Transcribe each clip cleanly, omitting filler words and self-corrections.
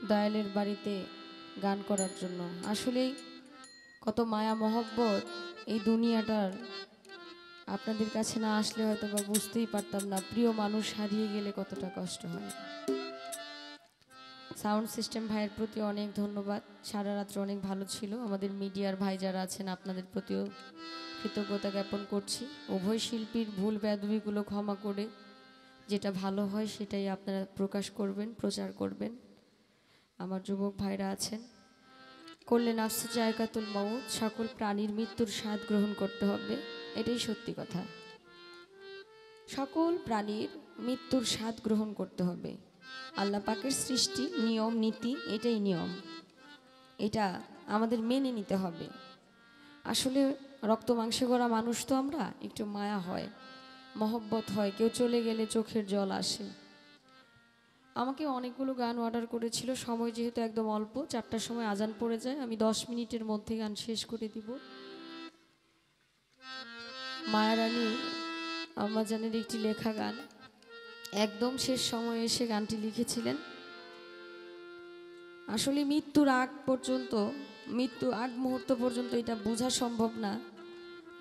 দয়ালের বাড়িতে গান করার জন্য। আসলেই কত মায়া মহব্বত এই দুনিয়াটার, আপনাদের কাছে না আসলে হয়তো বা বুঝতেই পারতাম না প্রিয় মানুষ হারিয়ে গেলে কতটা কষ্ট হয়। সাউন্ড সিস্টেম ভাইয়ের প্রতি অনেক ধন্যবাদ, সারা রাত্র অনেক ভালো ছিল। আমাদের মিডিয়ার ভাই যারা আছেন আপনাদের প্রতিও কৃতজ্ঞতা জ্ঞাপন করছি। উভয় শিল্পীর ভুল বেয়াদবিগুলো ক্ষমা করে যেটা ভালো হয় সেটাই আপনারা প্রকাশ করবেন, প্রচার করবেন। আমার যুবক ভাইরা আছেন, করলে নাফস জায়গাতুল মউত, সকল প্রাণীর মৃত্যুর স্বাদ গ্রহণ করতে হবে, এটাই সত্যি কথা। সকল প্রাণীর মৃত্যুর স্বাদ গ্রহণ করতে হবে, আল্লাহ পাকের সৃষ্টি নিয়ম নীতি, এটাই নিয়ম, এটা আমাদের মেনে নিতে হবে। আসলে রক্ত মাংসে গড়া মানুষ তো আমরা, একটু মায়া হয়, মহব্বত হয়, কেউ চলে গেলে চোখের জল আসে। আমাকে অনেকগুলো গান অর্ডার করেছিল, সময় যেহেতু একদম অল্প, 4টার সময় আজান পড়ে যায়, আমি 10 মিনিটের মধ্যে গান শেষ করে দিব। মায়ারানী আম্মাজানের একটি লেখা গান, একদম শেষ সময়ে এসে গানটি লিখেছিলেন। আসলে মৃত্যুর আগ মুহূর্ত পর্যন্ত এটা বোঝা সম্ভব না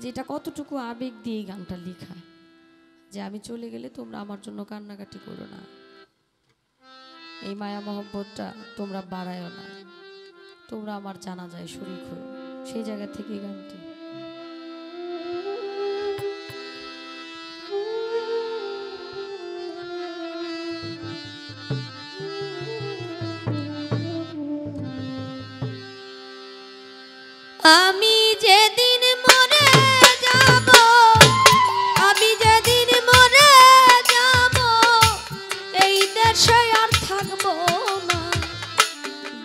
যে এটা কতটুকু আবেগ দিয়ে গানটা লেখা, যে আমি চলে গেলে তোমরা আমার জন্য কান্নাকাটি করো না, এই মায়া মহব্বতটা তোমরা বাড়ায়ও না, তোমরা আমার জানাজায় শরীক হও, সেই জায়গা থেকে গানটি। আমি যেদিন মরে যাব, আমি যেদিন মরে যাব, এই দেশে আর থাকবো না।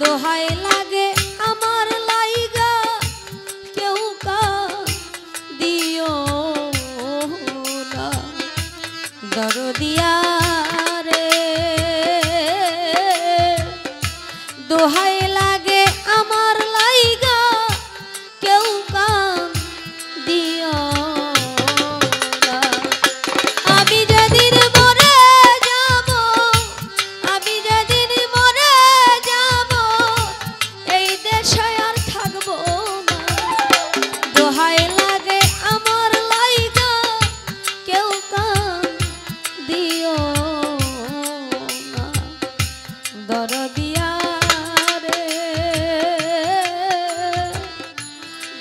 দোহাই লাগে আমার লাইগা কেউ দিও না, দরদিয়া রে। দোহাই লাগে আমার লাইগা কেউ দিও না। আমি যেদিন মরে যাব, আমি যেদিন মরে যাব, এই দেশে আর থাকবো না। দোহাই লাগে আমার লাইগা কেউ দিও না, দরদিয়া রে।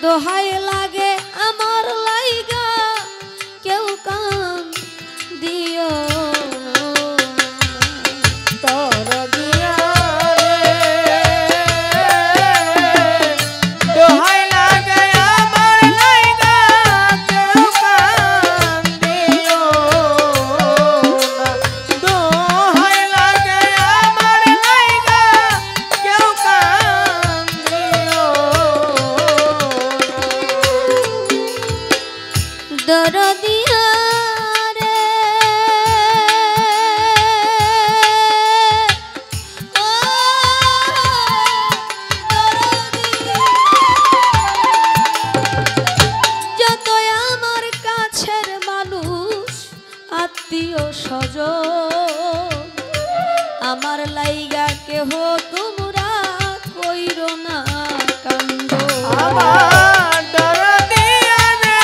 দোহাই লাগে আমার লাইগা কেউ দিও দরদিয়া রে। দোহাই লাগে আমার লাইগা কেউ দিও না। দোহাই লাগে আমার লাইগা কেউ দিও না। দরদিয়া রে। ও দরদিয়া, যতই আমার কাছের মানুষ আত্মীয় স্বজন, আমার লাইগা কেহ তোমরা কইরো না কান্দ। আমার দরদিয়া রে।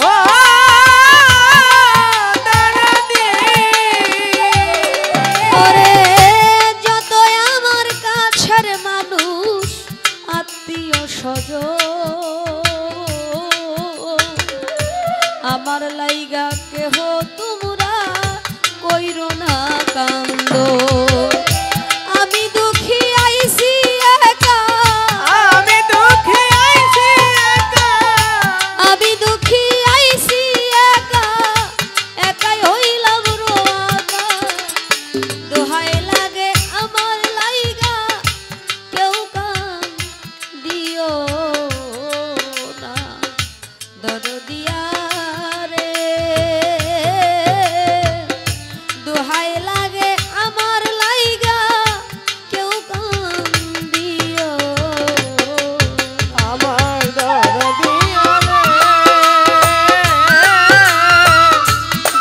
ও দরদি। ওরে যতই আমার কাছের মানুষ আত্মীয় স্বজন, আমার লাইগা কেহ তোমরা কইরো না কান্দ। আমি দুঃখী আইছি একা, আমি দুঃখে আইছি একা। আমি দুঃখী আইছি একা, একাই হইলাম রোয়ানা। দোহাই লাগে আমার লাইগা কেউ দিও না, দরদিয়া রে। দোহাই লাগে আমার লাইগা কেউ দিও না। আমার দরদিয়া রে।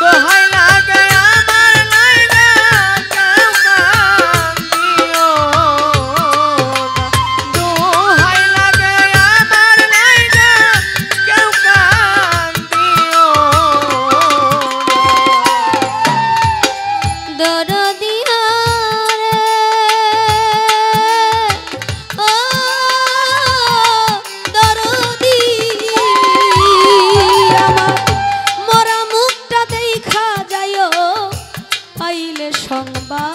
দোহাই লাগে আমার লাইগা দরদিয়া রে ও দরদি আমার মরা মুখটা দেখা যায়ও পাইলে সংবাদ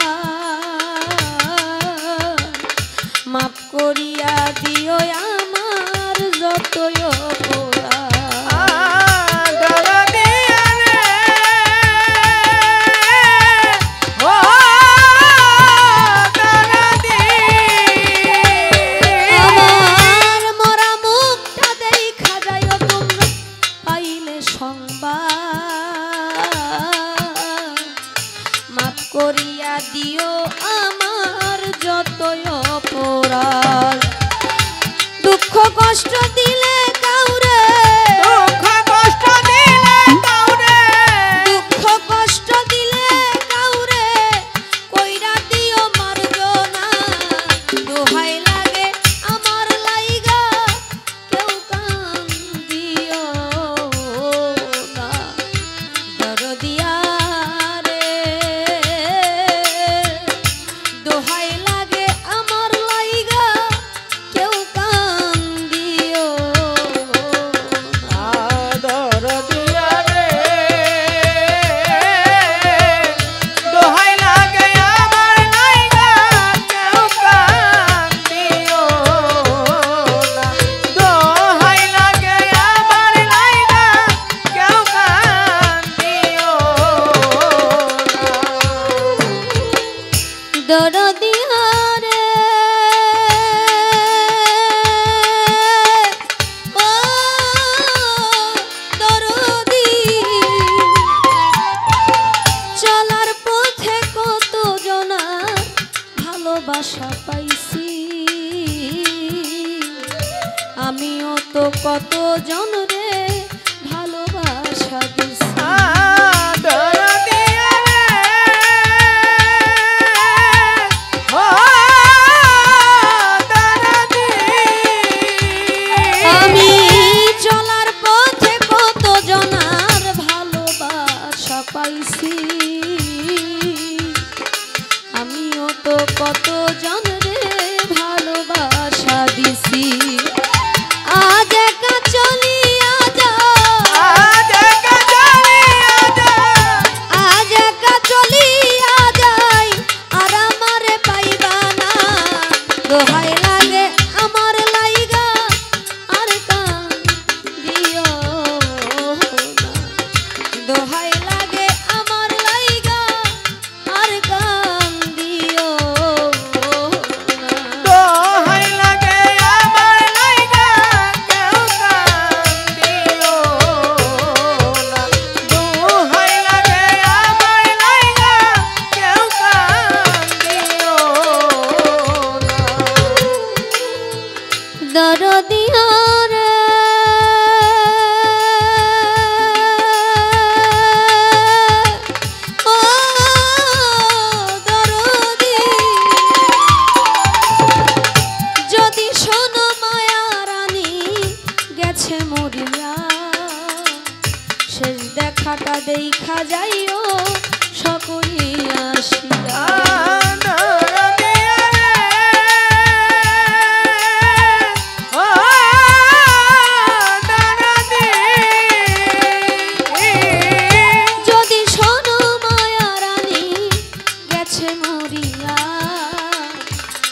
মাফ করিয়া দিও আমার যতই অপরাধ দরদিয়া রে ও দরদি আমার মরা মুখটা দেখা যায়ও তোমরা পাইলে সংবাদ মাফ করিয়া দিও আমার যতই অপরাধ দুঃখ কষ্ট দিলে কাউরে দুঃখ কষ্ট দিলে কাউরে দুঃখ কষ্ট দিলে কাউরে কইরা দিও মার্জনা দোহাই লাগে আমার লাইগা কেউ কান্দিও না দরদিয়া রে দোহাই লাগে আমার লাইগা কেউ কান্দিও না দরদিয়া রে দোহাই লাগে আমার লাইগা কেউ কান্দিও না দোহাই লাগে আমার লাইগা কেউ কান্দিও না দরদিয়া রে ও দরদি চলার পথে কত জনা ভালোবাসা পাইছি আমিও তো কত জন রে ভালোবাসা দিছি দরদিয়া রে ও দরদি আমি চলার পথে কত জনার ভালোবাসা পাইছি আমিও তো কত জনরে ভালোবাসা দিছি আজ একা চলিয়া যা আজ একা চলিয়া যা আজ একা চলিয়া যাই আর আমারে পাইবা না দোহাই লাগে আমার লাইগা আর কান্দিও না দোহাই লাগে আমার লাইগা আর কান্দিও না দোহাই লাগে আমার লাইগা কেউ কান্দিও না দোহাই লাগে আমার লাইগা কেউ কান্দিও না দরদিয়া রে ও দরদি যদি শোনো মায়া রানী গেছে মরিয়া শেষ দেখাটা দেখা যাইও সকলে আসিয়া দরদিয়া রে ও দরদি যদি শোনো মায়া রানী গেছে মরিয়া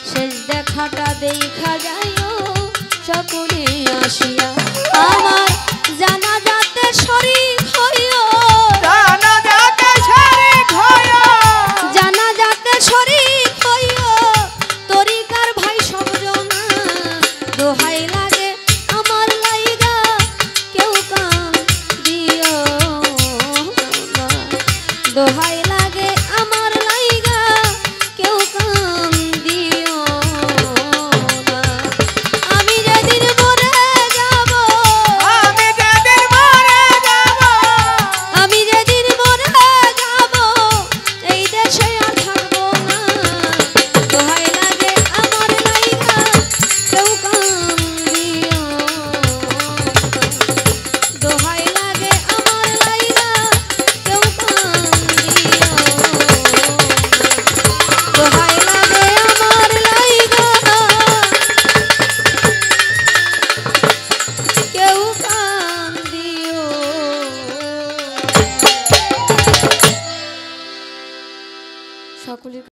শেষ দেখাটা দেখা যাইও সকলে আসিয়া আমার জানা যাতে শরীর হইও জানা যাতে শরীক হয় জানা যাতে শরীর হইও তরিকার ভাই সব জনা দোহাই লাগে আমার লাইগা কেউ কান্দিও না দোহাই লাগে আমার লাইগা কেউ কান্দিও না আমি যেদিন মরে যাব সকলের